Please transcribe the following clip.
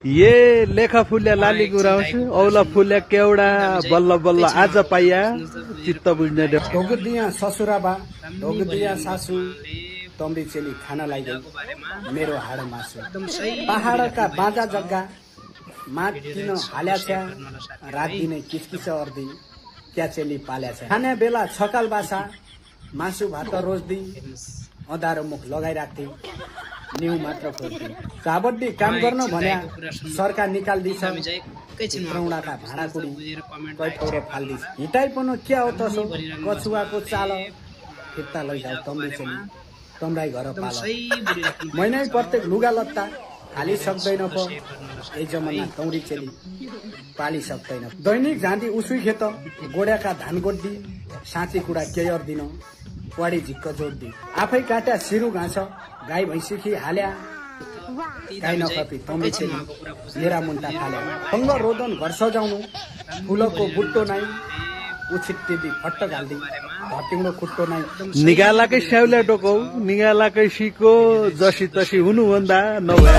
ये लेखा फुल्या लाली गुराउँछु औला फुल्या केवडा बल्ल बल्ल आज पाइया चित्त बुझ्ने ढोगदिया ससुराबा ढोगदिया सासु तम्बी चेली खाना लाइदै मेरो हाड मासु पहाडका बाजा जग्गा माट किन हाल्या छ रात दिनै किचकिच अर्दी क्या चेली पाल्या छ खाने बेला छकाल बासा मासु भात रोज्दी अधारो मुख लगाइराख्थे न्यू मात्र खोज्थे चाबड्डी काम गर्न भन्या सरकार निकाल्दिछ रौडाका भाँडाकुडी कैठौरे फाल्दिछ हिटाइ पनि क्या हो तसो कछुवाको चाल फिर्ता लैजाऊ तम्बी चेली तम्राई घर पाल महिनै प्रत्येक लुगा लत्ता हालि सक्दैन प ए जमाना तौरी चेली पाली सक्दैन दैनिक झाँदी उसुई खेत गोड्याका धान गोड्दी साँची कुडा केयर दिन वाडी झिक्क जोड्दी आफै काट्या सिरु घाँस गाई भैँसीखी हाल्या गाई नखपी तम्बी चेली मेरा मुन्टा फाल्या फङ्ग रोदन घर सजाउनु फुलको बुट्टो नाइ उछिट्टिदी फट्ट घाल्दी भटिङो खुट्टो नाइ निगालाकै स्याउले टोकौ निगालाकै सिको जसी तसी हुनुभन्दा नभए